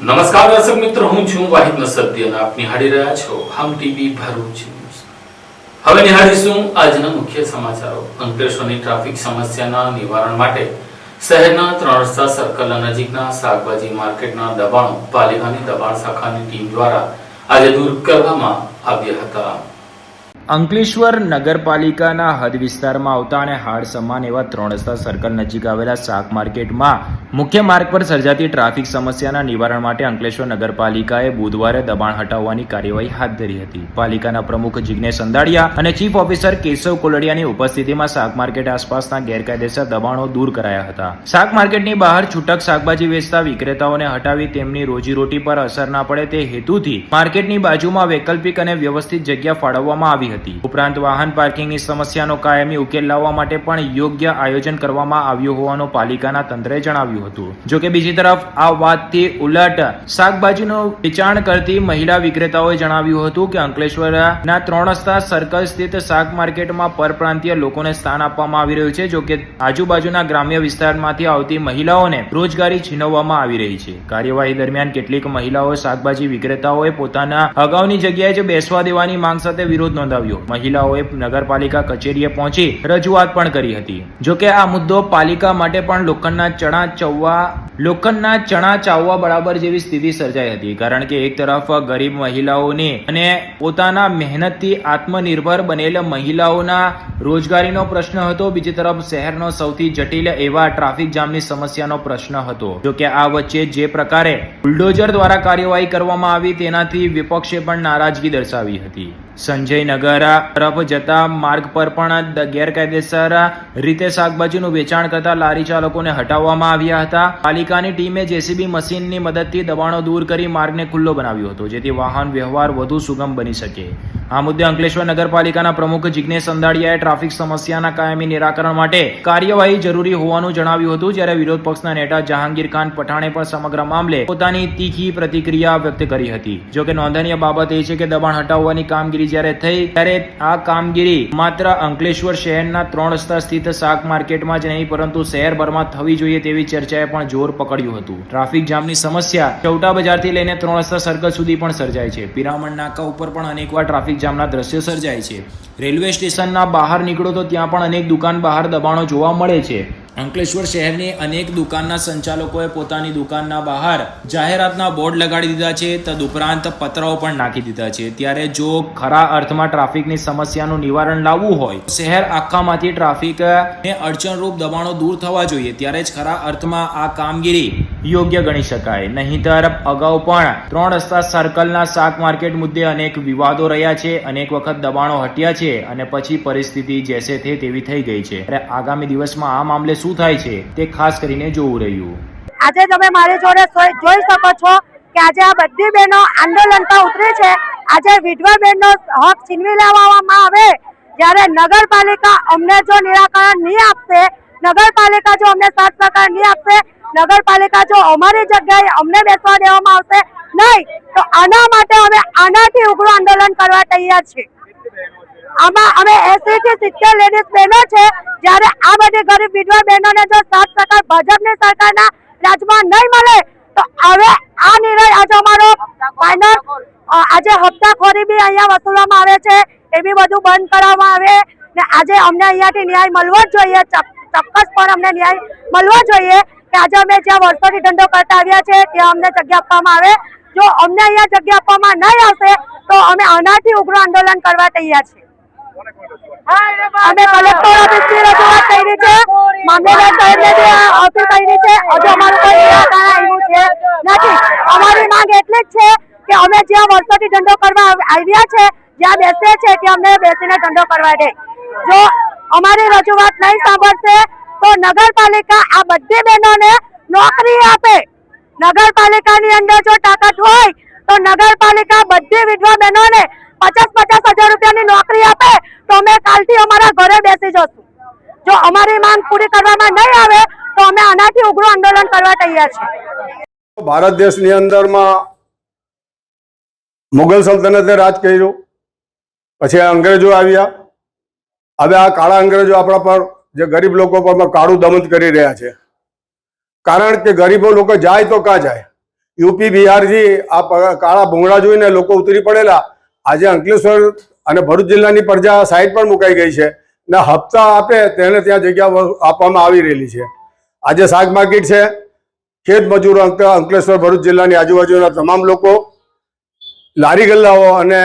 નમસ્કાર દર્શક મિત્રો, હું છું વાહિદ નસરદી અને આપ નિહાળી રહ્યા છો હમ ટીવી ભરૂચ ન્યૂઝ. હવે નિહાળીશું આજના મુખ્ય સમાચારો. અંકલેશ્વરની ટ્રાફિક સમસ્યાના નિવારણ માટે શહેરના 3 રસ્તા સર્કલ નજીકના શાકભાજી માર્કેટના દબાણો પાલિકાની દબાણ શાખાની ટીમ દ્વારા આજે દૂર કરવામાં આવ્યા હતા. અંકલેશ્વર નગરપાલિકાના હદ વિસ્તારમાં આવતા અને હાડ સમાન એવા 3 રસ્તા સર્કલ નજીક આવેલા શાક માર્કેટમાં મુખ્ય માર્ગ પર સર્જાતી ટ્રાફિક સમસ્યાના નિવારણ માટે અંકલેશ્વર નગરપાલિકાએ બુધવારે દબાણ હટાવવાની કાર્યવાહી હાથ ધરી હતી. પાલિકાના પ્રમુખ જિગ્નેશ અંદાડિયા અને ચીફ ઓફિસર કેશવ કોલડિયાની ઉપસ્થિતિમાં શાક માર્કેટ આસપાસના ગેરકાયદેસર દબાણો દૂર કરાયા હતા. શાક માર્કેટની બહાર છૂટક શાકભાજી વેચતા વિક્રેતાઓને હટાવી તેમની રોજીરોટી પર અસર ના પડે તે હેતુથી માર્કેટની બાજુમાં વૈકલ્પિક અને વ્યવસ્થિત જગ્યા ફાળવવામાં આવી હતી. ઉપરાંત વાહન પાર્કિંગની સમસ્યાનો કાયમી ઉકેલ લાવવા માટે પણ યોગ્ય આયોજન કરવામાં આવ્યું હોવાનું પાલિકાના તંત્રએ જણાવ્યું હતું. જોકે બીજી તરફ આ વાતથી ઉલટ શાકભાજીનું વેચાણ કરતી મહિલા વિક્રેતાઓએ જણાવ્યું હતું કે અંકલેશ્વરના 3 રસ્તા સર્કલ સ્થિત શાક માર્કેટમાં પરપ્રાંતીય લોકોને સ્થાન આપવામાં આવી રહ્યું છે. જોકે આજુબાજુના ગ્રામ્ય વિસ્તારમાંથી આવતી મહિલાઓને રોજગારી છીનવવામાં આવી રહી છે. કાર્યવાહી દરમિયાન કેટલીક મહિલાઓ શાકભાજી વિક્રેતાઓએ પોતાના અગાઉની જગ્યાએ જ બેસવા દેવાની માંગ સાથે વિરોધ નોંધાવ્યો. મહિલાઓએ નગરપાલિકા કચેરીએ પહોંચી રજૂઆત પણ કરી હતી. જોકે આ મુદ્દો પાલિકા માટે પણ લોખંડના ચણા ચાવવા બરાબર જેવી સ્થિતિ સર્જાઈ હતી. કારણ કે એક તરફ ગરીબ મહિલાઓને અને પોતાના મહેનતથી આત્મનિર્ભર બનેલ મહિલાઓના રોજગારીનો પ્રશ્ન હતો, બીજી તરફ શહેરનો સૌથી જટિલ એવા ટ્રાફિક જામની સમસ્યાનો પ્રશ્ન હતો. જોકે આ વચ્ચે જે પ્રકારે બુલડોઝર દ્વારા કાર્યવાહી કરવામાં આવી તેનાથી વિપક્ષે પણ નારાજગી દર્શાવી હતી. સંજયનગર તરફ જતા માર્ગ પર પણ ગેરકાયદેસર રીતે શાકભાજીનું વેચાણ કરતા લારી ચાલકોને હટાવવામાં આવ્યા હતા. પાલિકાની ટીમે જેસીબી મશીનની મદદથી દબાણો દૂર કરી માર્ગને ખુલ્લો બનાવ્યો હતો, જેથી વાહન વ્યવહાર વધુ સુગમ બની શકે. આ મુદ્દે અંકલેશ્વર નગરપાલિકાના પ્રમુખ જિગ્નેશ અંદાડિયાએ ટ્રાફિક સમસ્યાના કાયમી નિરાકરણ માટે કાર્યવાહી જરૂરી હોવાનું જણાવ્યું હતું. જ્યારે વિરોધ પક્ષના નેતા જહાંગીર ખાન પઠાણે પણ સમગ્ર મામલે પોતાની તીખી પ્રતિક્રિયા વ્યક્ત કરી હતી. જોકે નોંધનીય બાબત એ છે કે દબાણ હટાવવાની કામગીરી જ્યારે થઈ ત્યારે આ કામગીરી માત્ર અંકલેશ્વર શહેરના 3 રસ્તા સ્થિત શાક માર્કેટમાં જ નહીં પરંતુ શહેરભરમાં થવી જોઈએ તેવી ચર્ચાએ પણ જોર પકડ્યું હતું. ટ્રાફિક જામની સમસ્યા ચૌટા બજારથી લઈને 3 રસ્તા સર્કલ સુધી પણ સર્જાય છે. પિરામણ નાકા ઉપર પણ અનેકવાર ટ્રાફિક જામના દ્રશ્યો સર્જાય છે. રેલવે સ્ટેશનના બહાર નીકળો તો ત્યાં પણ અનેક દુકાન બહાર દબાણો જોવા મળે છે. અંકલેશ્વર શહેરની અનેક દુકાનના સંચાલકોએ પોતાની દુકાનના બહાર જાહેરાતના બોર્ડ લગાડી દીધા છે. તદુપરાંત પતરાઓ પણ નાખી દીધા છે. ત્યારે જો ખરા અર્થમાં ટ્રાફિકની સમસ્યાનું નિવારણ લાવવું હોય, શહેર આખામાંથી ટ્રાફિકને અડચણરૂપ દબાણો દૂર થવા જોઈએ, ત્યારે જ ખરા અર્થમાં આ કામગીરી યોગ્ય ગણી શકાય. નહીંતર અગાઉ પણ 3 રસ્તા સર્કલના શાક માર્કેટ મુદ્દે અનેક વિવાદો રહ્યા છે, અનેક વખત દબાણો હટ્યા છે અને પછી પરિસ્થિતિ જેસે તે તેવી થઈ ગઈ છે. ત્યારે આગામી દિવસમાં આ મામલે શું થાય છે તે ખાસ કરીને જોવું રહ્યું. આજે તમે મારી જોડે જોઈ શકો છો કે આજે આ બધી બહેનો આંદોલન પર ઉતરી છે. આજે વિધવા બહેનનો હક છીનવી લેવામાં આવે, જ્યારે નગરપાલિકા અમને જો નિરાકરણ નહીં આપશે, નગરપાલિકા જો અમને સાથ સહકાર નહીં આપશે, નગરપાલિકા જો અમારી જગ્યાએ અમને બેસવા દેવામાં આવશે નહીં, તો આના માટે અમે આનાથી ઉગ્ર આંદોલન કરવા તૈયાર છીએ. આમાં અમે 80 થી 70 લેડીઝ બહેનો છે. જ્યારે આ બધી ગરીબ વિધવા બહેનોને જો સાથ સહકાર ભાજપની સરકારના રાજમાં નહીં મળે તો હવે આ નિર્ણય આજે અમારો ફાઇનલ. આજે હપ્તાખોરી બી અહીંયા વસૂલવામાં આવે છે, એ બી બધું બંધ કરવામાં આવે ને આજે અમને અહીંયાથી ન્યાય મળવો જ જોઈએ. ચોક્કસપણે અમને ન્યાય મળવો જોઈએ કે આજે અમે જ્યાં વર્ષોથી ધંધો કરતા આવ્યા છે ત્યાં અમને જગ્યા આપવામાં આવે. જો અમને અહીંયા જગ્યા આપવામાં નહીં આવશે તો અમે આનાથી ઉગ્ર આંદોલન કરવા તૈયાર છીએ. અમે કલેક્ટર ઓફિસની રજૂઆત કરી છે, મામલેદાર સાહેબને બી ઓફિસ કરી છે. હજુ અમારું કોઈ નિરાકરણ આવ્યું છે નથી. અમારી માંગ એટલી જ છે કે અમે જ્યાં વર્ષોથી ધંધો કરવા આવ્યા છે, જ્યાં બેસીએ છીએ ત્યાં અમને બેસીને ધંધો કરવા દે. જો અમારી રજૂઆત નહીં સાંભળશે તો નગરપાલિકા આ બધી બહેનોને નોકરી આપે. નગરપાલિકાની અંદર જો તાકાત હોય તો નગરપાલિકા બધી વિધવા બહેનોને 50,000 રૂપિયાની નોકરી આપે તો અમે કાલથી અમારા ઘરે બેસી જશું. જો અમારી માંગ પૂરી કરવામાં નહીં આવે તો અમે આનાથી ઉગ્ર આંદોલન કરવા તૈયાર છીએ. ભારત દેશની અંદરમાં મુગલ સલ્તનતે રાજ કર્યું, પછી અંગ્રેજો આવ્યા. હવે આ કાળા અંગ્રેજો આપણા પર જે ગરીબ લોકો પર કાળું દમન કરી રહ્યા છે. કારણ કે ગરીબો લોકો જાય તો કાં જાય, યુપી બિહારથી આ કાળા ભૂંગળા જોઈને લોકો ઉતરી પડેલા. આજે અંકલેશ્વર અને ભરૂચ જિલ્લાની પ્રજા સાઈડ પર મુકાઈ ગઈ છે ને હપ્તા આપે તેને ત્યાં જગ્યા આપવામાં આવી રહેલી છે. આજે શાક માર્કેટ છે, ખેત મજૂરો અંકલેશ્વર ભરૂચ જિલ્લાની આજુબાજુના તમામ લોકો લારી ગલ્લાઓ અને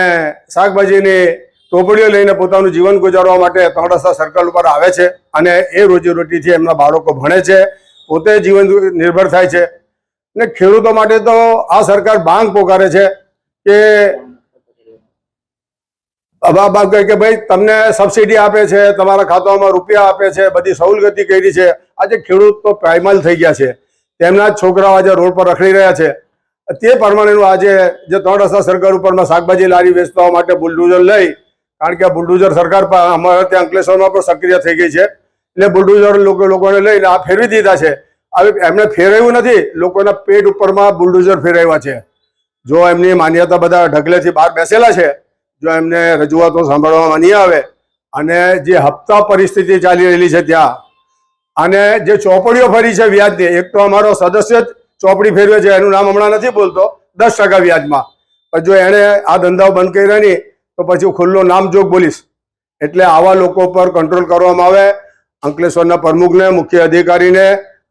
શાકભાજીની ટોપડીઓ લઈને પોતાનું જીવન ગુજારવા માટે 3 રસ્તા સર્કલ ઉપર આવે છે અને એ રોજીરોટીથી એમના બાળકો ભણે છે, પોતે જીવન નિર્ભર થાય છે. ને ખેડૂતો માટે તો આ સરકાર બાંગ પોકારે છે કે ભાઈ તમને સબસિડી આપે છે, તમારા ખાતામાં રૂપિયા આપે છે, બધી સવલગતી કરી છે. આજે ખેડૂત તો પાયમાલ થઈ ગયા છે, તેમના જ છોકરાઓ આજે રોડ પર રખડી રહ્યા છે. તે પ્રમાણેનું આજે જે 3 રસ્તા સર્કલ ઉપરમાં શાકભાજી લારી વેચવા માટે બુલડોઝર લઈ, કારણ કે આ બુલડોઝર સરકાર અમારે ત્યાં અંકલેશ્વરમાં પણ સક્રિય થઈ ગઈ છે, એટલે બુલડોઝર લોકોને લઈને આ ફેરવી દીધા છે. હવે એમને ફેરવ્યું નથી, લોકોના પેટ ઉપરમાં બુલડોઝર ફેરવ્યા છે. જો એમની માન્યતા બધા ઢગલેથી બહાર બેસેલા છે, જો એમને રજૂઆતો સાંભળવામાં નહીં આવે અને જે હપ્તા પરિસ્થિતિ ચાલી રહેલી છે ત્યાં, અને જે ચોપડીઓ ફરી છે વ્યાજની, એક તો અમારો સદસ્ય જ ચોપડી ફેરવે છે, એનું નામ હમણાં નથી બોલતો, 10% વ્યાજમાં. પણ જો એણે આ ધંધાઓ બંધ કર્યા નહીં તો પછી ખુલ્લો નામજોગ બોલીશ. એટલે આવા લોકો પર કંટ્રોલ કરવામાં આવે. અંકલેશ્વરના પ્રમુખને, મુખ્ય અધિકારીને,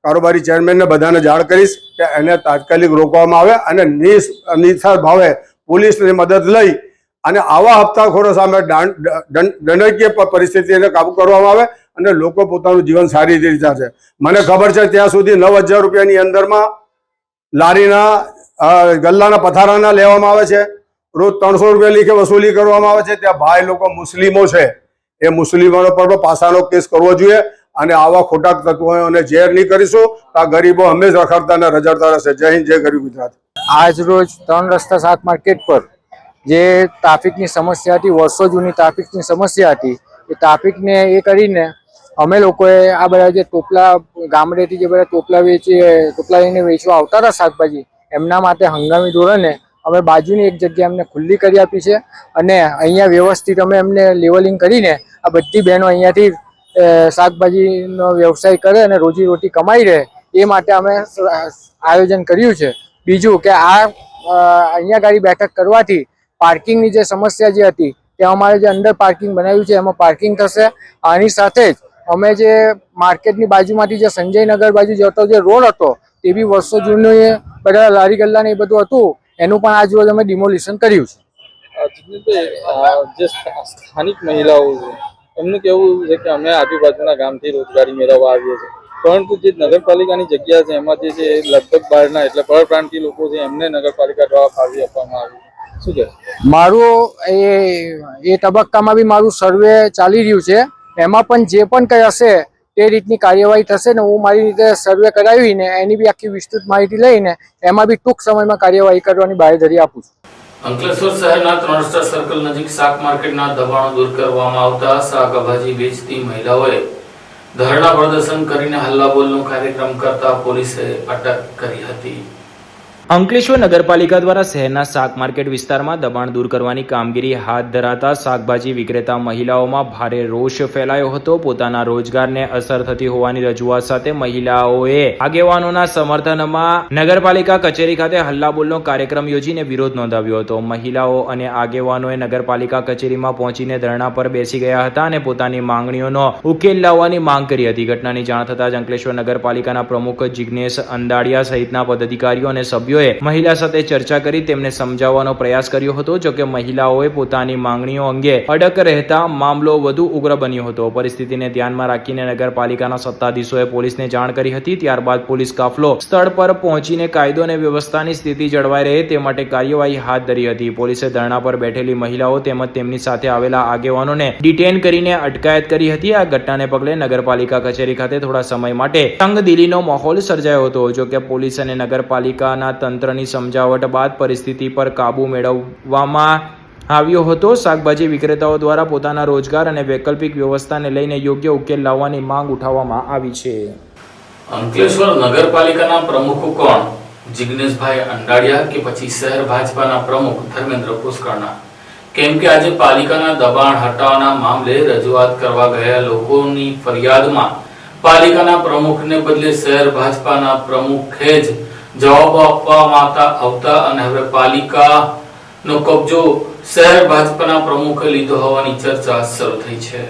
કારોબારી ચેરમેનને બધાને જાણ કરીશ કે એને તાત્કાલિક રોકવામાં આવે અને નિસ્વાર્થ ભાવે પોલીસની મદદ લઈ અને આવા હપ્તાખોરો સામે દંડકીય પરિસ્થિતિને કાબુ કરવામાં આવે અને લોકો પોતાનું જીવન સારી રીતે ચાલશે. મને ખબર છે ત્યાં સુધી 9,000 રૂપિયાની અંદરમાં લારીના ગલ્લાના પથારાના લેવામાં આવે છે, રોજ 300 રૂપિયા લીખે વસૂલી કરવામાં આવે છે. ત્યાં ભાઈ લોકો મુસ્લિમો છે, એ મુસ્લિમોનો પર પાસાનો કેસ કરવો જોઈએ અને આવા ખોટા તત્વોને ઝેર નહીં કરીશું તો આ ગરીબો હંમેશા રખડતા અને રજડતા રહેશે. જય હિન્દ, જય ગરીબ ગુજરાત. આજ રોજ 3 રસ્તા શાક માર્કેટ પર જે ટ્રાફિકની સમસ્યા હતી, વર્ષો જૂની ટ્રાફિકની સમસ્યા હતી, એ ટ્રાફિકને એ કરીને અમે લોકોએ આ બધા જે ટોપલા ગામડેથી જે બધા ટોપલા લઈને વેચવા આવતા હતા શાકભાજી, એમના માટે હંગામી ધોરણે અમે બાજુની એક જગ્યા એમને ખુલ્લી કરી આપી છે અને અહીંયા વ્યવસ્થિત અમે એમને લેવલિંગ કરીને આ બધી બહેનો અહીંયાથી શાકભાજીનો વ્યવસાય કરે અને રોજીરોટી કમાઈ રહે એ માટે અમે આયોજન કર્યું છે. બીજું કે અહીંયા ગાડી બેઠક કરવાથી પાર્કિંગની જે સમસ્યા જે હતી તે અમારે જે અંદર પાર્કિંગ બનાવ્યું છે એમાં પાર્કિંગ થશે. આની સાથે જ અમે જે માર્કેટની બાજુમાંથી જે સંજયનગર બાજુ જતો જે રોડ હતો તે બી વર્ષો જૂનું બધા લારી ગલ્લા ને એ બધું હતું, એનું પણ આજ રોજ અમે ડિમોલિશન કર્યું છે. જે સ્થાનિક મહિલાઓ છે એમનું કેવું છે કે અમે આજુબાજુના ગામથી રોજગારી મેળવવા આવીએ છીએ, પરંતુ જે નગરપાલિકાની જગ્યા છે એમાં જે લગભગ બહારના એટલે પરપ્રાંતીય લોકો છે એમને નગરપાલિકા દ્વારા ફાળવી આપવામાં આવી. શું કે મારું એ તબક્કામાં બી મારું સર્વે ચાલી રહ્યું છે, એમાં પણ જે પણ કંઈ હશે તે રીતની કાર્યવાહી થશે ને હું મારી રીતે સર્વે કરાવીને એની બી આખી વિસ્તૃત માહિતી લઈને એમાં બી ટૂંક સમયમાં કાર્યવાહી કરવાની બાંયધરી આપું છું. અંકલેશ્વર શહેરના 3 રસ્તા સર્કલ નજીક શાક માર્કેટના દબાણો દૂર કરવામાં આવતા શાકભાજી વેચતી મહિલાઓએ ધરણા પ્રદર્શન કરીને હલ્લાબોલનો કાર્યક્રમ કરતા પોલીસે અટક કરી હતી. અંકલેશ્વર નગરપાલિકા દ્વારા શહેરના શાક માર્કેટ વિસ્તારમાં દબાણ દૂર કરવાની કામગીરી હાથ ધરાતા શાકભાજી વિક્રેતા મહિલાઓમાં ભારે રોષ ફેલાયો હતો. પોતાના રોજગારને અસર થતી હોવાની રજૂઆત સાથે મહિલાઓએ આગેવાનોના સમર્થનમાં નગરપાલિકા કચેરી ખાતે હલ્લાબોલનો કાર્યક્રમ યોજીને વિરોધ નોંધાવ્યો હતો. મહિલાઓ અને આગેવાનોએ નગરપાલિકા કચેરીમાં પહોંચીને ધરણા પર બેસી ગયા હતા અને પોતાની માંગણીઓનો ઉકેલ લાવવાની માંગ કરી હતી. ઘટનાની જાણ થતાં જ અંકલેશ્વર નગરપાલિકાના પ્રમુખ જિગ્નેશ અંદાડિયા સહિતના પદાધિકારીઓ અને સભ્યો મહિલા સાથે ચર્ચા કરી તેમને સમજાવવાનો પ્રયાસ કર્યો હતો. જોકે મહિલાઓએ પોતાની માંગણીઓ અંગે અડગ રહેતા મામલો વધુ ઉગ્ર બન્યો હતો. પરિસ્થિતિને ધ્યાનમાં રાખીને નગરપાલિકાના સત્તાધીશોએ પોલીસને જાણ કરી હતી. ત્યારબાદ પોલીસ કાફલો સ્થળ પર પહોંચીને કાયદો અને વ્યવસ્થાની સ્થિતિ જળવાઈ રહે તે માટે કાર્યવાહી હાથ ધરી હતી. પોલીસે ધરણા પર બેઠેલી મહિલાઓ તેમજ તેમની સાથે આવેલા આગેવાનોને ડિટેન કરીને અટકાયત કરી હતી. આ ઘટનાને પગલે નગરપાલિકા કચેરી ખાતે થોડા સમય માટે તંગદિલીનો માહોલ સર્જાયો હતો. જોકે પોલીસ અને નગરપાલિકાના તંત્રની સમજાવટ બાદ પરિસ્થિતિ પર કાબુ મેળવવામાં આવ્યો હતો. શાકભાજી વિક્રેતાઓ દ્વારા પોતાના રોજગાર અને વૈકલ્પિક વ્યવસ્થાને લઈને યોગ્ય ઉકેલ લાવવાની માંગ ઉઠાવવામાં આવી છે. અંકલેશ્વર નગરપાલિકાના પ્રમુખ કોણ? જિગ્નેશભાઈ અંડાડિયા કે પછી શહેર ભાજપાના પ્રમુખ ધર્મેન્દ્ર પુષ્કરના? કેમ કે આજે પાલિકાના દબાણ હટાવવાના મામલે રજૂઆત કરવા ગયા લોકોની ફરિયાદમાં પાલિકાના પ્રમુખને બદલે શહેર ભાજપાના પ્રમુખે જ જવાબો આપવામાં આવતા અને હવે પાલિકાનો કબજો શહેર ભાજપના પ્રમુખે લીધો હોવાની ચર્ચા શરૂ થઈ છે.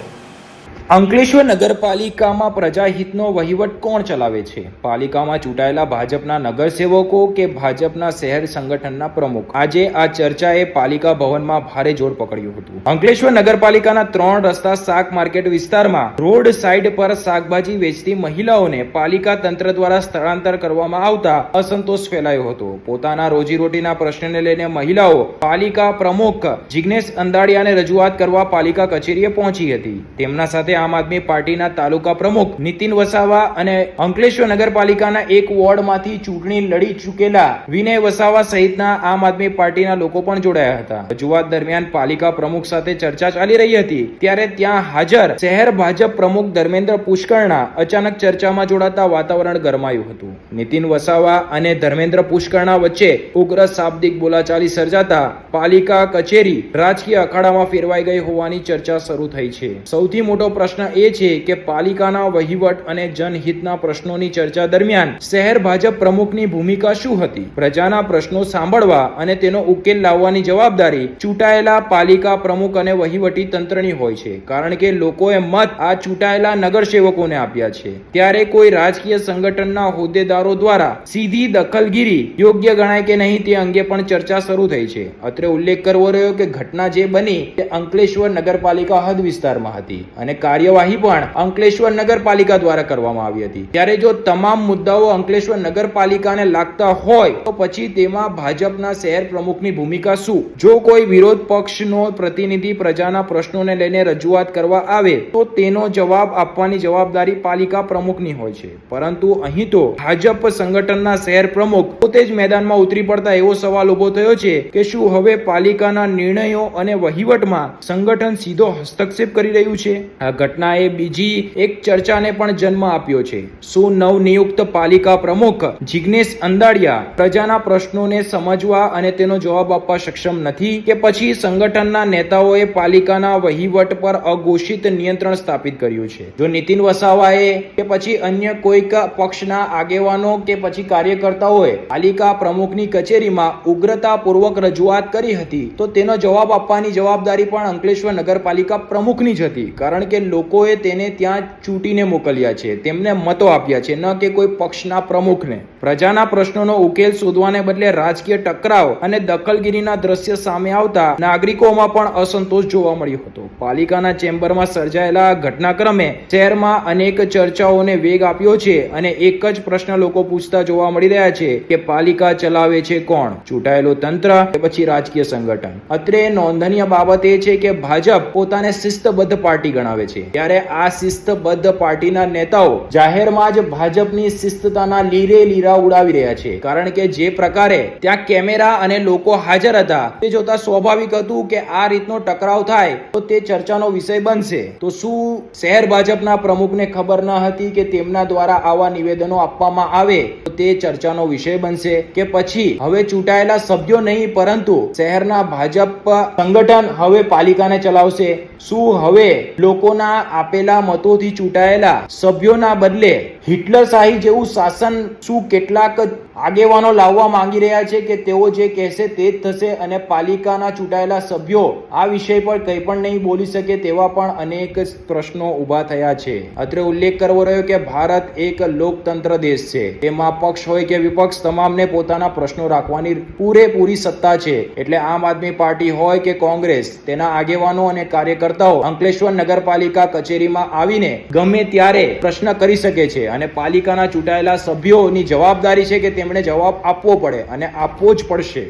અંકલેશ્વર નગરપાલિકામાં પ્રજાહિતનો વહીવટ કોણ ચલાવે છે? પાલિકામાં ચૂંટાયેલા ભાજપના નગરસેવકો કે ભાજપના શહેર સંગઠનના પ્રમુખ? આજે આ ચર્ચાએ પાલિકા ભવનમાં ભારે જોર પકડ્યું હતું. અંકલેશ્વર નગરપાલિકાના 3 રસ્તા શાક માર્કેટ વિસ્તારમાં રોડ સાઇડ પર શાકભાજી વેચતી મહિલાઓને પાલિકા તંત્ર દ્વારા સ્થળાંતર કરવામાં આવતા અસંતોષ ફેલાયો હતો. પોતાના રોજીરોટીના પ્રશ્નને લઈને મહિલાઓ પાલિકા પ્રમુખ જિગ્નેશ અંદાડિયાને રજૂઆત કરવા પાલિકા કચેરીએ પહોંચી હતી. તેમના સાથે આમ આદમી પાર્ટીના તાલુકા પ્રમુખ નીતિન વસાવા અને અંકલેશ્વર નગરપાલિકાના એક વોર્ડમાંથી ચૂંટણી લડી ચૂકેલા વિનય વસાવા સહિતના આમ આદમી પાર્ટીના લોકો પણ જોડાયા હતા. રજૂઆત દરમિયાન પાલિકા પ્રમુખ સાથે ચર્ચા ચાલી રહી હતી ત્યારે ત્યાં હાજર શહેર ભાજપ પ્રમુખ ધર્મેન્દ્ર પુષ્કરના અચાનક ચર્ચામાં જોડાતા વાતાવરણ ગરમાયું હતું. નીતિન વસાવા અને ધર્મેન્દ્ર પુષ્કરના વચ્ચે ઉગ્ર શાબ્દિક બોલાચાલી સર્જાતા પાલિકા કચેરી રાજકીય અખાડામાં ફેરવાઈ ગઈ હોવાની ચર્ચા શરૂ થઈ છે. સૌથી મોટો પ્રશ્ન એ છે કે પાલિકાના વહીવટ અને જનહિતના પ્રશ્નોની ચર્ચા દરમિયાન શહેર ભાજપ પ્રમુખની ભૂમિકા શું હતી? પ્રજાના પ્રશ્નો સાંભળવા અને તેનો ઉકેલ લાવવાની જવાબદારી ચૂંટાયેલા પાલિકા પ્રમુખ અને વહીવટી તંત્રની હોય છે, કારણ કે લોકોએ મત આ ચૂંટાયેલા નગરસેવકોને આપ્યા છે. ત્યારે કોઈ રાજકીય સંગઠનના હોદ્દેદારો દ્વારા સીધી દખલગીરી યોગ્ય ગણાય કે નહીં તે અંગે પણ ચર્ચા શરૂ થઈ છે. અત્રે ઉલ્લેખ કરવો રહ્યો કે ઘટના જે બની તે અંકલેશ્વર નગરપાલિકા હદ વિસ્તારમાં હતી અને કાર્યવાહી પણ અંકલેશ્વર નગરપાલિકા દ્વારા કરવામાં આવી હતી. ત્યારે જો તમામ મુદ્દાઓ અંકલેશ્વર નગરપાલિકાને લાગતા હોય તો પછી તેમાં ભાજપના શહેર પ્રમુખની ભૂમિકા શું? જો કોઈ વિરોધ પક્ષનો પ્રતિનિધિ પ્રજાના પ્રશ્નોને લઈને રજૂઆત કરવા આવે તો તેનો જવાબ આપવાની જવાબદારી પાલિકા પ્રમુખની હોય છે. પરંતુ અહીં તો ભાજપ સંગઠનના શહેર પ્રમુખ પોતે જ મેદાનમાં ઉતરી પડતા એવો સવાલ ઉભો થયો છે કે શું હવે પાલિકાના નિર્ણયો અને વહીવટમાં સંગઠન સીધો હસ્તક્ષેપ કરી રહ્યું છે? આ ઘટનાએ બીજી એક ચર્ચાને પણ જન્મ આપ્યો છે. શું નવનિયુક્ત પાલિકા પ્રમુખ જિગ્નેશ અંદાડિયા પ્રજાના પ્રશ્નોને સમજવા અને તેનો જવાબ આપવા સક્ષમ નથી કે પછી સંગઠનના નેતાઓએ પાલિકાના વહીવટ પર અઘોષિત નિયંત્રણ સ્થાપિત કર્યું છે? જો નીતિન વસાવાએ કે પછી અન્ય કોઈક પક્ષના આગેવાનો કે પછી કાર્યકર્તાઓએ પાલિકા પ્રમુખની કચેરીમાં ઉગ્રતાપૂર્વક રજૂઆત કરી હતી તો તેનો જવાબ આપવાની જવાબદારી પણ અંકલેશ્વર નગરપાલિકા પ્રમુખની જ હતી, કારણ કે લોકોએ તેને ત્યાં ચૂંટીને મોકલ્યા છે, તેમને મતો આપ્યા છે, ન કે કોઈ પક્ષના પ્રમુખને. પ્રજાના પ્રશ્નોનો ઉકેલ શોધવાને બદલે રાજકીય ટકરાવ અને દખલગીરીના દ્રશ્ય સામે આવતા નાગરિકોમાં પણ અસંતોષ જોવા મળ્યો હતો. પાલિકાના ચેમ્બરમાં સર્જાયેલા ઘટનાક્રમે શહેરમાં અનેક ચર્ચાઓને વેગ આપ્યો છે અને એક જ પ્રશ્ન લોકો પૂછતા જોવા મળી રહ્યા છે કે પાલિકા ચલાવે છે કોણ? ચૂંટાયેલું તંત્ર કે પછી રાજકીય સંગઠન? અત્રે નોંધનીય બાબત એ છે કે ભાજપ પોતાને શિસ્તબદ્ધ પાર્ટી ગણાવે છે, ત્યારે આ શિસ્તબદ્ધ પાર્ટીના નેતાઓ જાહેરમાં જ ભાજપની શિસ્તતાના લીરે લીરા ઉડાવી રહ્યા છે, કારણ કે જે પ્રકારે ત્યાં કેમેરા અને લોકો હાજર હતા તે જોતા સ્વાભાવિક હતું કે આ રીતનો ટકરાવ થાય તો તે ચર્ચાનો વિષય બનશે. તો શું શહેર ભાજપના પ્રમુખને ખબર ન હતી કે તેમના દ્વારા આવા નિવેદનો આપવામાં આવે તો તે ચર્ચાનો વિષય બનશે? કે પછી હવે ચૂંટાયેલા સભ્યો નહીં પરંતુ શહેરના ભાજપ સંગઠન હવે પાલિકાને ચલાવશે? શું હવે લોકોના આપેલા મતોથી ચૂંટાયેલા સભ્યોના બદલે હિટલરશાહી જેવું શાસન શું કેટલાક આગેવાનો લાવવા માંગી રહ્યા છે કે તેઓ જે કહેશે તે જ થશે અને પાલિકાના ચૂંટાયેલા સભ્યો આ વિષય પર કંઈ પણ નહીં બોલી શકે તેવા પણ અનેક પ્રશ્નો ઊભા થયા છે. અત્રે ઉલ્લેખ કરવો રહ્યો કે ભારત એક લોકતંત્ર દેશ છે, તેમાં પક્ષ હોય કે વિપક્ષ તમામને પોતાના પ્રશ્નો રાખવાની પૂરેપૂરી સત્તા છે. એટલે આમ આદમી પાર્ટી હોય કે કોંગ્રેસ, તેના આગેવાનો અને કાર્યકર્તાઓ અંકલેશ્વર નગરપાલિકા કચેરીમાં આવીને ગમે ત્યારે પ્રશ્ન કરી શકે છે અને પાલિકાના ચૂંટાયેલા સભ્યોની જવાબદારી છે કે તેમણે જવાબ આપવો પડે અને આપવો જ પડશે.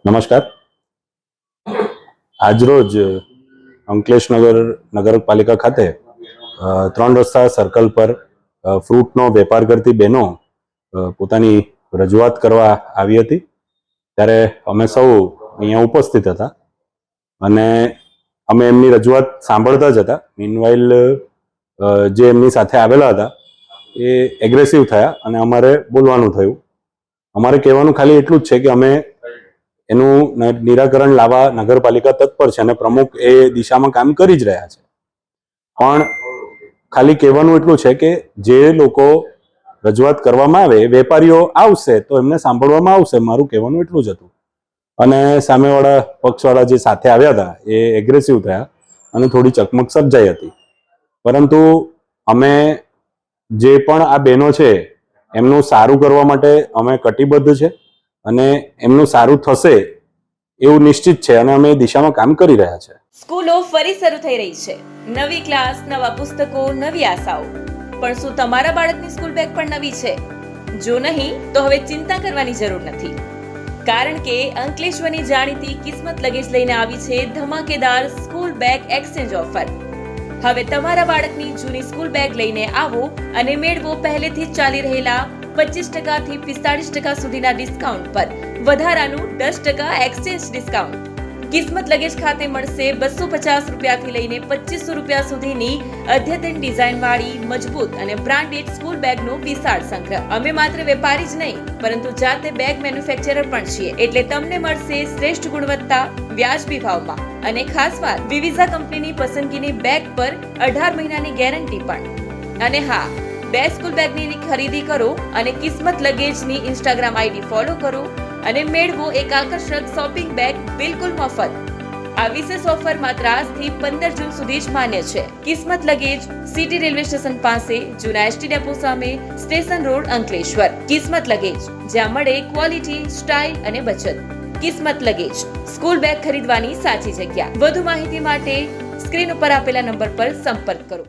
નમસ્કાર. આજરોજ અંકલેશ્વર નગરપાલિકા ખાતે 3 રસ્તા સર્કલ પર ફ્રૂટનો વેપાર કરતી બહેનો પોતાની રજૂઆત કરવા આવી હતી, ત્યારે અમે સૌ અહીંયા ઉપસ્થિત હતા અને અમે એમની રજૂઆત સાંભળતા જ હતા. મીનવાઇલ જે એમની સાથે આવેલા હતા એ એગ્રેસિવ થયા અને અમારે બોલવાનું થયું. અમારે કહેવાનું ખાલી એટલું જ છે કે અમે એનું નિરાકરણ લાવવા નગરપાલિકા તત્પર છે અને પ્રમુખ એ દિશામાં કામ કરી જ રહ્યા છે. પણ ખાલી કહેવાનું એટલું છે કે જે લોકો રજૂઆત કરવામાં આવે, વેપારીઓ આવશે તો એમને સાંભળવામાં આવશે. મારું કહેવાનું એટલું જ હતું. અને સામેવાળા પક્ષવાળા જે સાથે આવ્યા હતા એ એગ્રેસિવ થયા અને થોડી ચકમક સર્જાઈ હતી. પરંતુ અમે જે પણ આ બહેનો છે એમનું સારું કરવા માટે અમે કટિબદ્ધ છે અને એમનું સારું થશે એવું નિશ્ચિત છે અને અમે એ દિશામાં કામ કરી રહ્યા છે. સ્કૂલો ફરી શરૂ થઈ રહી છે. નવી ક્લાસ, નવા પુસ્તકો, નવી આશાઓ. પણ શું તમારા બાળકની સ્કૂલ બેગ પણ નવી છે? જો નહીં તો હવે ચિંતા કરવાની જરૂર નથી, કારણ કે અંકલેશ્વરની જાણીતી કિસ્મત લગેજ લઈને આવી છે ધમાકેદાર સ્કૂલ બેગ એક્સચેન્જ ઓફર. હવે તમારા બાળકની જૂની સ્કૂલ બેગ લઈને આવો અને મેળવો પહેલેથી ચાલી રહેલા 25% થી 45% સુધીના ડિસ્કાઉન્ટ પર વધારાનું 10% એક્સચેન્જ ડિસ્કાઉન્ટ. કિસ્મત લગેજ ખાતે મળશે 250 રૂપિયાથી લઈને 2500 રૂપિયા સુધીની અદ્યતન ડિઝાઇન વાળી મજબૂત અને બ્રાન્ડેડ સ્કૂલ બેગનો વિશાળ સંગ્રહ. અમે માત્ર વેપારી જ નહીં પરંતુ જાતે બેગ મેન્યુફેક્ચરર પણ છીએ, એટલે તમને મળશે શ્રેષ્ઠ ગુણવત્તા, વ્યાજબી ભાવમાં અને ખાસ વાત, વિવિઝા કંપનીની પસંદગીની બેગ પર 18 મહિનાની ગેરંટી પણ. અને હા, 2 સ્કૂલ બેગની ખરીદી કરો અને કિસ્મત લગેજની ઇન્સ્ટાગ્રામ આઈડી ફોલો કરો અને મેળવો એક આકર્ષક શોપિંગ બેગ બિલકુલ મફત. આ વિશેષ ઓફર માત્ર આજથી 15 જૂન સુધી જ માન્ય છે. કિસ્મત લગેજ, સિટી રેલવે સ્ટેશન પાસે, જૂના એસટી ડેપો સામે, સ્ટેશન રોડ, અંકલેશ્વર. કિસ્મત લગેજ, જ્યાં મળે ક્વોલિટી, સ્ટાઇલ અને બચત. કિસ્મત લગેજ, સ્કૂલ બેગ ખરીદવાની સાચી જગ્યા. વધુ માહિતી માટે સ્ક્રીન ઉપર આપેલા નંબર પર સંપર્ક કરો.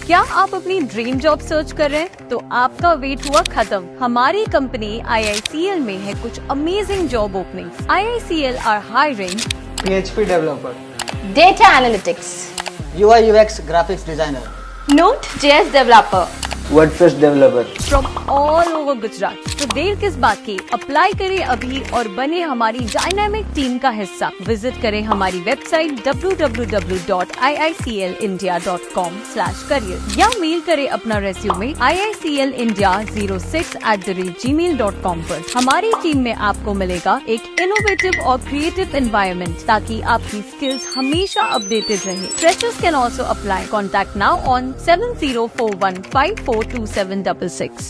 क्या आप अपनी ड्रीम जॉब सर्च कर रहे हैं? तो आपका वेट हुआ खत्म. हमारी कंपनी IICL में है कुछ amazing job openings. IICL are hiring PHP developer, data analytics, UI UX graphics designer, Node.js developer WordPress developer. From all over Gujarat. तो देर किस बात की, अप्लाई करें अभी और बने हमारी डायनामिक टीम का हिस्सा. विजिट करें हमारी वेबसाइट www.iiclindia.com/career या मेल करें अपना रेज्यूमे iiclindia06@gmail.com पर. हमारी टीम में आपको मिलेगा एक इनोवेटिव और क्रिएटिव एनवायरनमेंट ताकि आपकी स्किल्स हमेशा अपडेटेड रहे. Freshers can also apply. Contact now on 7041542766.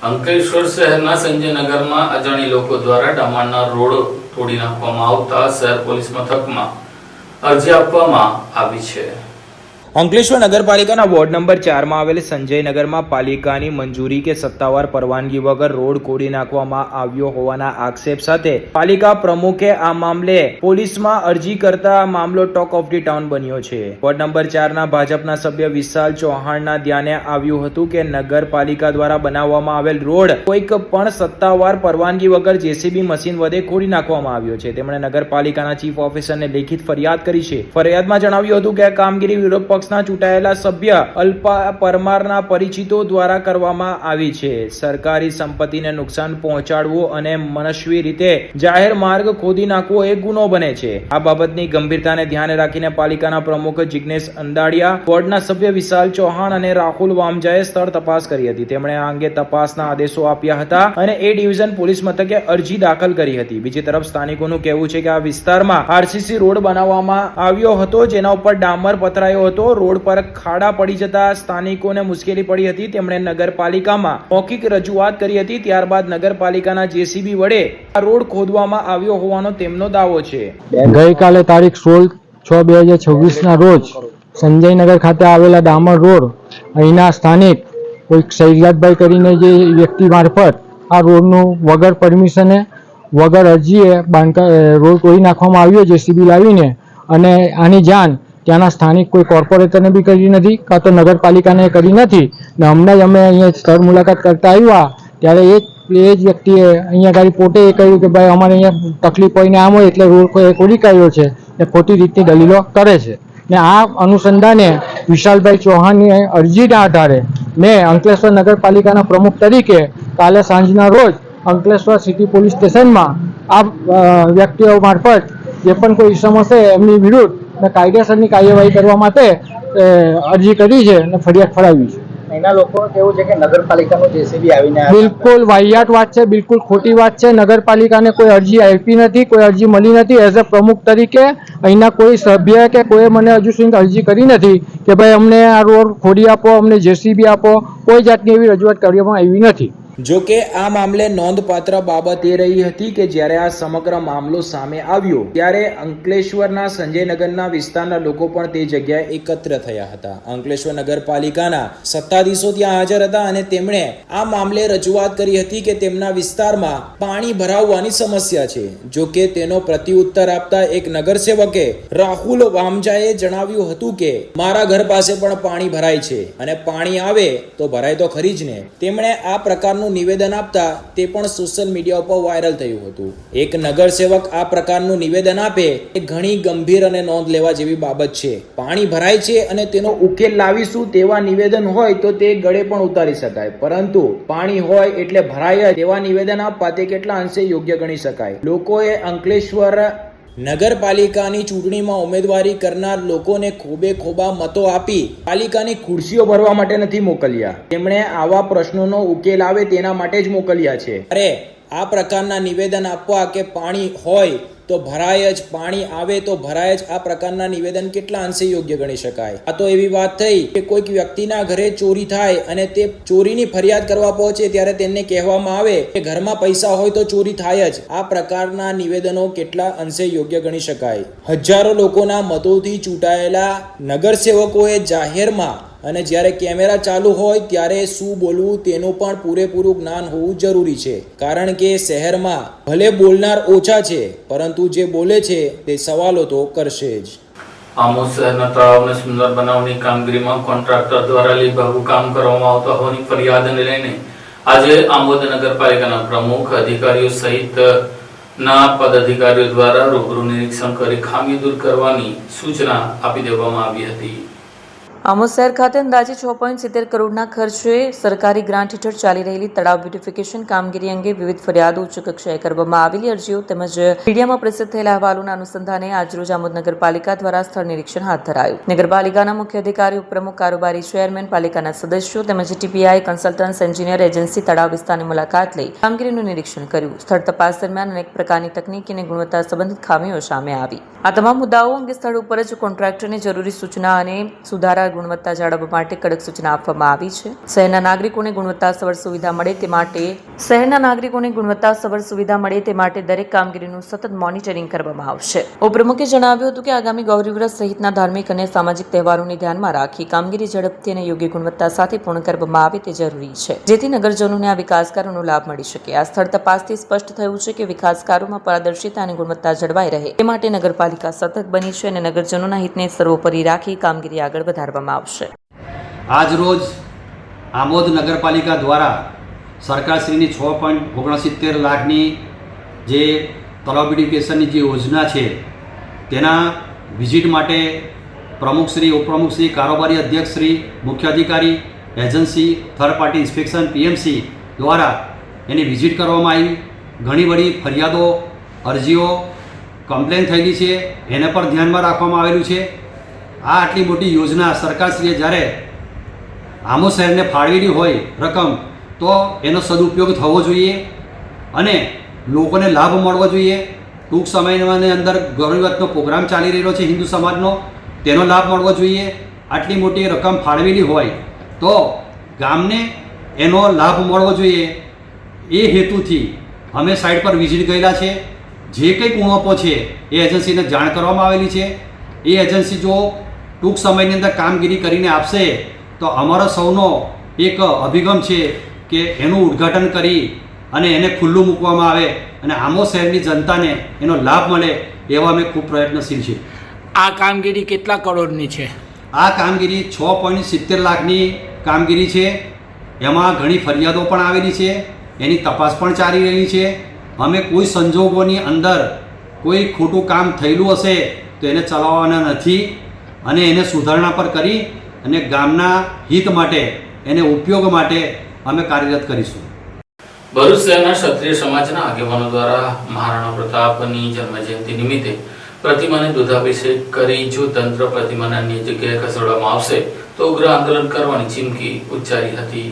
Ankleshwar શહેરના સંજયનગરમાં અજાણી લોકો દ્વારા ડામરના રોડ તોડી નાખવામાં આવતા શહેર પોલીસ મથકમાં અરજી આપવામાં આવી છે. અંકલેશ્વર નગરપાલિકાના વોર્ડ નંબર 4 માં આવેલ સંજયનગરમાં પાલિકાની મંજૂરી કે સત્તાવાર પરવાનગી વગર રોડ ખોદી નાખવામાં આવ્યો હોવાના આક્ષેપ સાથે પાલિકા પ્રમુખે આ મામલે પોલીસમાં અરજી કરતા મામલો ટોક ઓફ ધી ટાઉન બન્યો છે. વોર્ડ નંબર 4 ના ભાજપના સભ્ય વિશાલ ચૌહાણના ધ્યાને આવ્યું હતું કે નગરપાલિકા દ્વારા બનાવવામાં આવેલ રોડ કોઈક પણ સત્તાવાર પરવાનગી વગર જેસીબી મશીન વડે ખોદી નાખવામાં આવ્યો છે. તેમણે નગરપાલિકાના ચીફ ઓફિસરને લેખિત ફરિયાદ કરી છે. ફરિયાદમાં જણાવ્યું હતું કે આ કામગીરી વિરોધ પક્ષના ચૂંટાયેલા સભ્ય અલ્પા પરમારના પરિચિતો દ્વારા કરવામાં આવી છે. સરકારી સંપત્તિને નુકસાન પહોંચાડવું અને મનસ્વી રીતે જાહેર માર્ગ ખોદી નાખવો એ ગુનો બને છે. આ બાબતની ગંભીરતાને ધ્યાને રાખીને પાલિકાના પ્રમુખ જિગ્નેશ અંદાડિયા, બોર્ડના સભ્ય વિશાલ ચૌહાણ અને રાહુલ વામજાએ સ્થળ તપાસ કરી હતી. તેમણે આ અંગે તપાસના આદેશો આપ્યા હતા અને એ ડિવિઝન પોલીસ મથકે અરજી દાખલ કરી હતી. બીજી તરફ સ્થાનિકોનું કહેવું છે કે આ વિસ્તારમાં આરસીસી રોડ બનાવવામાં આવ્યો હતો, જેના ઉપર ડામર પથરાયો હતો. રોડ પર ખાડા પડી જતા સ્થાનિકોને મુશ્કેલી પડી હતી. તેમણે નગરપાલિકામાં મૌખિક રજૂઆત કરી હતી. ત્યારબાદ નગરપાલિકાના જેસીબી વડે આ રોડ ખોદવામાં આવ્યો હોવાનો તેમનો દાવો છે. ગઈકાલે તારીખ 16/6/2026 ના રોજ સંજયનગર ખાતે આવેલા ડામર રોડ અહીંના સ્થાનિક કોઈ શૈલાદભાઈ કરીને જે વ્યક્તિ મારફત આ રોડનું વગર પરમિશને વગર અરજીએ રોડ તોડી નાખવામાં આવ્યો જેસીબી લાવીને, અને આની જાણ ત્યાંના સ્થાનિક કોઈ કોર્પોરેટરને બી કરી નથી, કાં તો નગરપાલિકાને કરી નથી. ને હમણાં જ અમે અહીંયા સ્થળ મુલાકાત કરતા આવ્યા ત્યારે એ જ વ્યક્તિએ અહીંયા ગાડી પોતે કહ્યું કે ભાઈ અમારે અહીંયા તકલીફ પડીને આમ હોય એટલે રોડ ખોદી કાઢ્યો છે, એ ખોટી રીતની દલીલો કરે છે. ને આ અનુસંધાને વિશાલભાઈ ચૌહાણની અરજીના આધારે મેં અંકલેશ્વર નગરપાલિકાના પ્રમુખ તરીકે કાલે સાંજના રોજ અંકલેશ્વર સિટી પોલીસ સ્ટેશનમાં આ વ્યક્તિઓ મારફત જે પણ કોઈ ઇસમો છે એમની વિરુદ્ધ કાયદેસરની કાર્યવાહી કરવા માટે અરજી કરી છે અને ફરિયાદ ફડાવી છે. એના લોકો કેવું છે કે નગરપાલિકાનું જેસીબી આવીને બિલકુલ વાહિયાત વાત છે, બિલકુલ ખોટી વાત છે. નગરપાલિકાને કોઈ અરજી આપી નથી, કોઈ અરજી મળી નથી. એઝ અ પ્રમુખ તરીકે અહીંના કોઈ સભ્ય કે કોઈ મને હજુ સુધી અરજી કરી નથી કે ભાઈ અમને આ રોડ ખોદી આપો, અમને જેસીબી આપો. કોઈ જાતની એવી રજૂઆત કરવામાં આવી નથી. જો કે આ મામલે નોંધપાત્ર બાબત એ રહી હતી કે જ્યારે આ સમગ્ર મામલો સામે આવ્યો ત્યારે અંકલેશ્વરના સંજયનગરના વિસ્તારના લોકો પણ તે જગ્યાએ એકત્ર થયા હતા. અંકલેશ્વર નગરપાલિકાના સત્તાધીશો ત્યાં હાજર હતા અને તેમણે આ મામલે રજૂઆત કરી હતી કે તેમના વિસ્તારમાં પાણી ભરાવવાની સમસ્યા છે. જો કે તેનો પ્રત્યુત્તર આપતા એક નગરસેવકે રાહુલ વામજાએ જણાવ્યું હતું કે મારા ઘર પાસે પણ પાણી ભરાય છે અને પાણી આવે તો ભરાય તો ખરી જ ને. તેમણે આ પ્રકારનું નિવેદન આપતા તે પણ સોશિયલ મીડિયા ઉપર વાયરલ થયું હતું. એક નગરસેવક આ પ્રકારનું નિવેદન આપે એ ઘણી ગંભીર અને નોંધ લેવા જેવી બાબત છે. પાણી ભરાય છે અને તેનો ઉકેલ લાવીશું તેવા નિવેદન હોય તો તે ગળે પણ ઉતારી શકાય, પરંતુ પાણી હોય એટલે ભરાય તેવા નિવેદન આપવા તે કેટલા અંશે યોગ્ય ગણી શકાય. લોકોએ અંકલેશ્વર નગરપાલિકાની ચૂંટણીમાં ઉમેદવારી કરનાર લોકોને ખોબે ખોબા મતો આપી પાલિકાની ખુરશીઓ ભરવા માટે નથી મોકલ્યા. તેમણે આવા પ્રશ્નોનો ઉકેલ આવે તેના માટે જ મોકલ્યા છે. અરે આ પ્રકારના નિવેદન આપવા કે પાણી હોય તો ભરાય જ, પાણી આવે તો ભરાય જ, આ પ્રકારના નિવેદન કેટલા અંશે યોગ્ય ગણી શકાય? આ તો એવી વાત થઈ કે કોઈક વ્યક્તિના ઘરે ચોરી થાય અને તે ચોરીની ફરિયાદ કરવા પહોંચે ત્યારે તેમને કહેવામાં આવે કે ઘરમાં પૈસા હોય તો ચોરી થાય જ. આ પ્રકારના નિવેદનો કેટલા અંશે યોગ્ય ગણી શકાય? હજારો લોકોના મતોથી ચૂંટાયેલા નગરસેવકોએ જાહેરમાં અને જ્યારે કેમેરા ચાલુ હોય ત્યારે શું બોલવું તેનું પણ પૂરેપૂરું જ્ઞાન હોવું જરૂરી છે. કારણ કે શહેરમાં ભલે બોલનાર ઓછા છે, પરંતુ જે બોલે છે તે સવાલો તો કરશે જ. આમોદ શહેરના તળાવને સુંદર બનાવવાની કામગીરીમાં કોન્ટ્રાક્ટર દ્વારા લીભાગુ કામ કરવામાં આવતા હોવાની ફરિયાદને લઈને આજે આમોદ નગરપાલિકાના પ્રમુખ, અધિકારીઓ સહિતના પદાધિકારીઓ દ્વારા રૂબરૂ નિરીક્ષણ કરી ખામી દૂર કરવાની સૂચના આપી દેવામાં આવી હતી. આમોદ શહેર ખાતે અંદાજે 6.70 કરોડના ખર્ચે સરકારી ગ્રાન્ટ હેઠળ ચાલી રહેલી તળાવ બ્યુટિફિકેશન કામગીરી અંગે વિવિધ ફરિયાદો ઉચ્ચ કક્ષાએ કરવામાં આવેલી અરજીઓ તેમજ મીડિયામાં પ્રસિદ્ધ થયેલા અહેવાલોના અનુસંધાને આજરોજ આમોદ નગરપાલિકા દ્વારા સ્થળ નિરીક્ષણ હાથ ધરાયું. નગરપાલિકાના મુખ્ય અધિકારી, ઉપપ્રમુખ, કારોબારી ચેરમેન, પાલિકાના સદસ્યો તેમજ ટીપીઆઈ કન્સલ્ટન્ટ્સ એન્જિનિયર એજન્સી તળાવ વિસ્તારની મુલાકાત લઈ કામગીરીનું નિરીક્ષણ કર્યું. સ્થળ તપાસ દરમિયાન અનેક પ્રકારની તકનીકી અને ગુણવત્તા સંબંધિત ખામીઓ સામે આવી. આ તમામ મુદ્દાઓ અંગે સ્થળ ઉપર જ કોન્ટ્રાક્ટરને જરૂરી સૂચના અને સુધારા ગુણવત્તા જાળવવા માટે કડક સૂચના આપવામાં આવી છે. શહેરના નાગરિકોને ગુણવત્તાસભર સુવિધા મળે તે માટે દરેક કામગીરીનું સતત મોનિટરિંગ કરવામાં આવશે. ઉપપ્રમુખે જણાવ્યું હતું કે આગામી ગૌરી વ્રત સહિતના ધાર્મિક અને સામાજિક તહેવારોને ધ્યાનમાં રાખી કામગીરી ઝડપથી અને યોગ્ય ગુણવત્તા સાથે પૂર્ણ કરવામાં આવે તે જરૂરી છે, જેથી નગરજનોને આ વિકાસકારોનો લાભ મળી શકે. આ સ્થળ તપાસથી સ્પષ્ટ થયું છે કે વિકાસકારોમાં પારદર્શિતા અને ગુણવત્તા જળવાઈ રહે તે માટે નગરપાલિકા સતત બની છે અને નગરજનોના હિતને સર્વોપરી રાખી કામગીરી આગળ વધારવામાં આવશે. આજ રોજ આમોદ નગરપાલિકા દ્વારા સરકારશ્રીની 6.69 લાખની જે તળાવ બ્યુટિફિકેશનની જે યોજના છે તેના વિઝિટ માટે પ્રમુખશ્રી, ઉપપ્રમુખશ્રી, કારોબારી અધ્યક્ષશ્રી, મુખ્ય અધિકારી, agency, third party inspection, PMC દ્વારા એની વિઝિટ કરવામાં આવી. ઘણી બધી ફરિયાદો, અરજીઓ, કમ્પ્લેન થયેલી છે, એને પણ ધ્યાનમાં રાખવામાં આવેલું છે. આ આટલી મોટી યોજના સરકારશ્રીએ જ્યારે આમોદ શહેરને ફાળવેલી હોય રકમ, તો એનો સદુપયોગ થવો જોઈએ અને લોકોને લાભ મળવો જોઈએ. ટૂંક સમયની અંદર ગૌરવતનો પ્રોગ્રામ ચાલી રહેલો છે હિન્દુ સમાજનો, તેનો લાભ મળવો જોઈએ. આટલી મોટી રકમ ફાળવેલી હોય તો ગામને એનો લાભ મળવો જોઈએ. એ હેતુથી અમે સાઇટ પર વિઝિટ ગયેલા છે. જે કંઈ ઉણપો છે એ એજન્સીને જાણ કરવામાં આવેલી છે. એ એજન્સી જો ટૂંક સમયની અંદર કામગીરી કરીને આપશે તો અમારો સૌનો એક અભિગમ છે કે એનું ઉદ્ઘાટન કરી અને એને ખુલ્લું મૂકવામાં આવે અને આમોદ શહેરની જનતાને એનો લાભ મળે એવા અમે ખૂબ પ્રયત્નશીલ છીએ. આ કામગીરી કેટલા કરોડની છે? આ કામગીરી 6.70 લાખની કામગીરી છે. એમાં ઘણી ફરિયાદો પણ આવેલી છે, એની તપાસ પણ ચાલી રહેલી છે. અમે કોઈ સંજોગોની અંદર કોઈ ખોટું કામ થયેલું હશે તો એને ચલાવવાના નથી અને એને સુધારણા પર કરી અને ગામના હિત માટે, એને ઉપયોગ માટે અમે કાર્યરત કરીશું. ભરૂચ શહેરના ક્ષત્રિય સમાજના આગેવાનો દ્વારા મહારાણા પ્રતાપની જન્મજયંતિ નિમિત્તે પ્રતિમાને દૂધાભિષેક કરી જો તંત્ર પ્રતિમાને અન્ય જગ્યાએ ખસેડવામાં આવશે તો ઉગ્ર આંદોલન કરવાની ચીમકી ઉચ્ચારી હતી.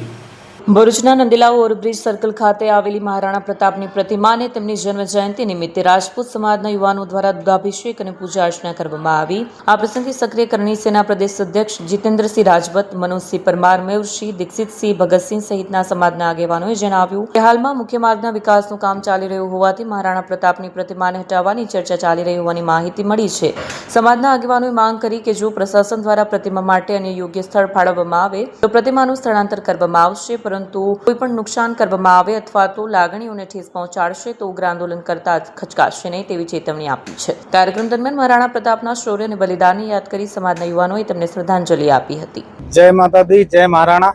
ભરૂચના નંદીલા ઓવરબ્રિજ સર્કલ ખાતે આવેલી મહારાણા પ્રતાપની પ્રતિમાને તેમની જન્મ જયંતિ નિમિત્તે રાજપૂત સમાજના યુવાનો દ્વારા દૂધાભિષેક અને પૂજા અર્ચના કરવામાં આવી. આ પ્રસંગે સક્રિય કરણી સેના પ્રદેશ અધ્યક્ષ જીતેન્દ્રસિંહ રાજવત, મનોજસિંહ પરમાર, મેહુરસિંહ, દીક્ષિતસિંહ, ભગતસિંહ સહિતના સમાજના આગેવાનોએ જણાવ્યું કે હાલમાં મુખ્ય માર્ગના વિકાસનું કામ ચાલી રહ્યું હોવાથી મહારાણા પ્રતાપની પ્રતિમાને હટાવવાની ચર્ચા ચાલી રહી હોવાની માહિતી મળી છે. સમાજના આગેવાનોએ માંગ કરી કે જો પ્રશાસન દ્વારા પ્રતિમા માટે અન્ય યોગ્ય સ્થળ ફાળવવામાં આવે તો પ્રતિમાનું સ્થળાંતર કરવામાં આવશે, પરંતુ કોઈ પણ નુકસાન કરવામાં આવે અથવા તો લાગણીઓને ઠેસ પહોંચાડશે તો ઉગ્ર આંદોલન કરતા ખચકાશે નહીં તેવી ચેતવણી આપી છે. કાર્યક્રમ દરમિયાન મહારાણા પ્રતાપના શૌર્ય અને બલિદાનને યાદ કરી સમાજના યુવાનોએ તેમને શ્રદ્ધાંજલિ આપી હતી. जय माता दी, जय महाराणा,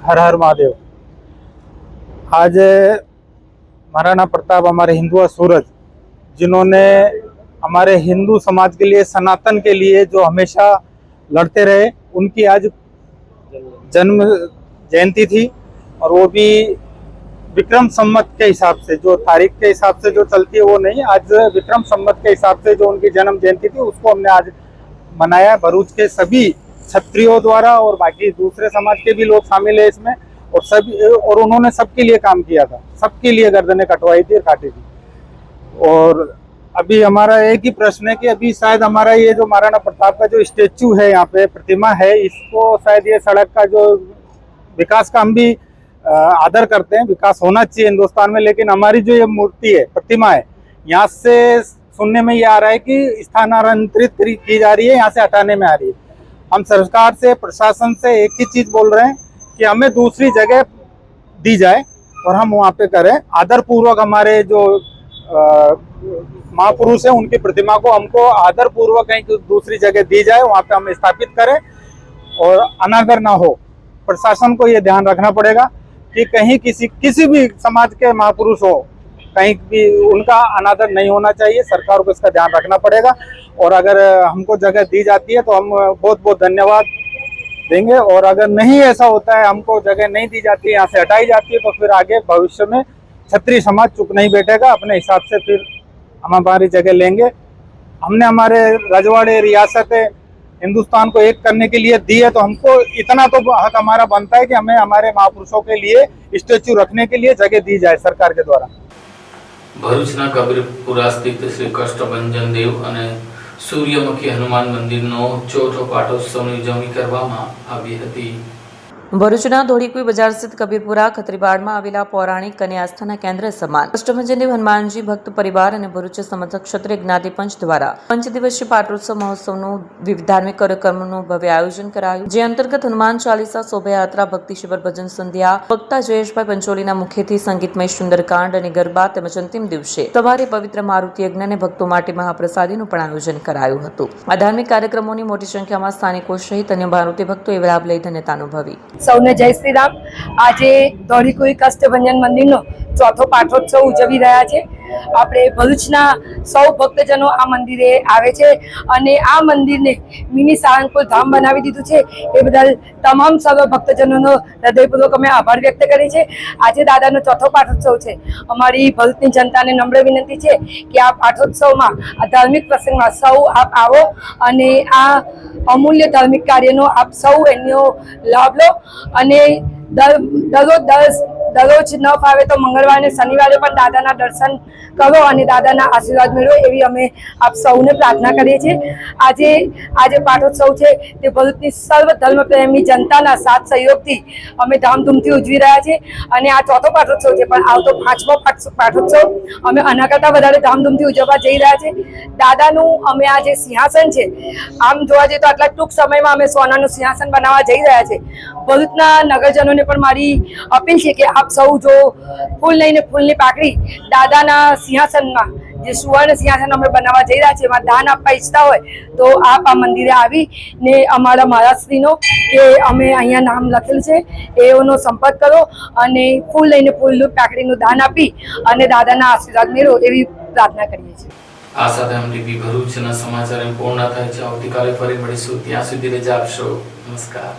हर हर महादेव। आज महाराणा प्रताप हमारे हिंदुआ सूरज, जिन्होंने हमारे हिंदू समाज के लिए, सनातन के लिए जो हमेशा लड़ते रहे, उनकी आज जन्म जयंती थी और वो भी विक्रम संवत के हिसाब से, जो तारीख के हिसाब से जो चलती है वो नहीं, आज विक्रम संवत के हिसाब से जो उनकी जन्म जयंती थी उसको हमने आज मनाया। भरूच के सभी क्षत्रियों द्वारा और बाकी दूसरे समाज के भी लोग शामिल है इसमें, और सभी, और उन्होंने सबके लिए काम किया था, सबके लिए गर्दनें कटवाई थी और काटी थी। और अभी हमारा एक ही प्रश्न है कि अभी शायद हमारा ये जो महाराणा प्रताप का जो स्टेचू है, यहाँ पे प्रतिमा है, इसको शायद ये सड़क का जो विकास का हम भी आदर करते हैं, विकास होना चाहिए हिंदुस्तान में, लेकिन हमारी जो ये मूर्ति है, प्रतिमा है, यहाँ से सुनने में ये आ रहा है कि स्थानांतरित की जा रही है, यहाँ से हटाने में आ रही है। हम सरकार से, प्रशासन से एक ही चीज बोल रहे हैं कि हमें दूसरी जगह दी जाए और हम वहाँ पे करें। आदर पूर्वक हमारे जो महापुरुष है उनकी प्रतिमा को हमको आदर पूर्वक कहीं दूसरी जगह दी जाए, वहाँ पे हम स्थापित करें और अनादर ना हो। प्रशासन को ये ध्यान रखना पड़ेगा कि कहीं किसी भी समाज के महापुरुष हो, कहीं भी उनका अनादर नहीं होना चाहिए। सरकार को इसका ध्यान रखना पड़ेगा और अगर हमको जगह दी जाती है तो हम बहुत बहुत धन्यवाद देंगे, और अगर नहीं ऐसा होता है, हमको जगह नहीं दी जाती है, यहाँ से हटाई जाती है, तो फिर आगे भविष्य में क्षत्रिय समाज चुप नहीं बैठेगा, अपने हिसाब से फिर हम हमारी जगह लेंगे। हमने हमारे रजवाड़े, रियासतें हिंदुस्तान को एक करने के लिए दी है, तो हमको इतना तो हक हमारा बनता है कि हमें हमारे महापुरुषों के लिए स्टेच्यू रखने के लिए जगह दी जाए सरकार के द्वारा। ભરૂચના કબીરપુરા સ્થિત શ્રી કષ્ટભંજન દેવ અને સૂર્યમુખી હનુમાન મંદિરનો ચોથો પાટોત્સવની ઉજવણી કરવામાં આવી હતી. ભરૂચના ધોળીકુઈ બજાર સ્થિત કબીરપુરા ખત્રીબાડમાં આવેલા પૌરાણિક અને આસ્થાના કેન્દ્ર સમાન કષ્ટભંજનદેવ હનુમાનજી ભક્ત પરિવાર અને ભરૂચ સમર્થક ક્ષત્રિય જ્ઞાતિ પંચ દ્વારા 5 દિવસીય પાટોત્સવ મહોત્સવનું વિવિધ ધાર્મિક કાર્યક્રમોનું ભવ્ય આયોજન કરાયું, જે અંતર્ગત હનુમાન ચાલીસા, શોભાયાત્રા, ભક્તિ શિબિર, ભજન સંધ્યા, વક્તા જયેશભાઈ પંચોલીના મુખેથી સંગીતમય સુંદરકાંડ અને ગરબા તેમજ અંતિમ દિવસે સવારે પવિત્ર મારુતિ યજ્ઞ અને ભક્તો માટે મહાપ્રસાદીનું પણ આયોજન કરાયું હતું. આ ધાર્મિક કાર્યક્રમોની મોટી સંખ્યામાં સ્થાનિકો સહિત અન્ય મારુતિ ભક્તોએ લાભ લઈ ધન્યતા અનુભવી. સૌને જય શ્રી રામ. આજે ધોળીકુઈ કષ્ટભંજન મંદિરનો ચોથો પાઠોત્સવ ઉજવી રહ્યા છે. આપણે ભરૂચના સૌ ભક્તજનો આ મંદિરે આવે છે અને આ મંદિરને મિની સાળંગપુર ધામ બનાવી દીધું છે. એ બદલ તમામ સર્વ ભક્તજનોનો હૃદયપૂર્વક અમે આભાર વ્યક્ત કરી છે. આજે દાદાનો ચોથો પાઠોત્સવ છે. અમારી ભરૂચની જનતાને નમ્ર વિનંતી છે કે આ પાઠોત્સવમાં આ ધાર્મિક પ્રસંગમાં સૌ આપ આવો અને આ અમૂલ્ય ધાર્મિક કાર્યનો આપ સૌ એનો લાભ લો અને દરરોજ ન ફાવે તો મંગળવારે અને શનિવારે પણ દાદાના દર્શન કરો અને દાદાના આશીર્વાદ મેળવો એવી અમે આપ સૌને પ્રાર્થના કરીએ છીએ. આજે પાઠોત્સવ છે તે ભરૂચની સર્વ ધર્મપ્રેમી જનતાના સાથ સહયોગથી અમે ધામધૂમથી ઉજવી રહ્યા છીએ અને આ ચોથો પાઠોત્સવ છે, પણ આવતો 5મો પાઠોત્સવ અમે આના કરતાં વધારે ધામધૂમથી ઉજવવા જઈ રહ્યા છીએ. દાદાનું અમે આ જે સિંહાસન છે, આમ જોવા જઈએ તો આટલા ટૂંક સમયમાં અમે સોનાનું સિંહાસન બનાવવા જઈ રહ્યા છીએ. ભરૂચના નગરજનોને પણ મારી અપીલ છે કે આપ સૌ જો ફૂલ લઈને ફૂલની પાકડી દાદાના સિંહાસનમાં જે સુવર્ણ સિંહાસન અમે બનાવવા જઈ રહ્યા છીએ એમાં દાન આપવા ઈચ્છતા હોય તો આપ આ મંદિરે આવીને અમારા મહારાજશ્રીનો કે અમે અહીંયા નામ લખેલું છે એઓનો સંપર્ક કરો અને ફૂલ લઈને ફૂલની પાકડીનું દાન આપી અને દાદાના આશીર્વાદ મેળવો એવી પ્રાર્થના કરીએ છીએ. આ સાથે એમટીવી ભરૂચના સમાચાર પૂર્ણ થાય છે. આવતીકાલે ફરી મળીશું. ત્યાં સુધી રજા આપશો. નમસ્કાર.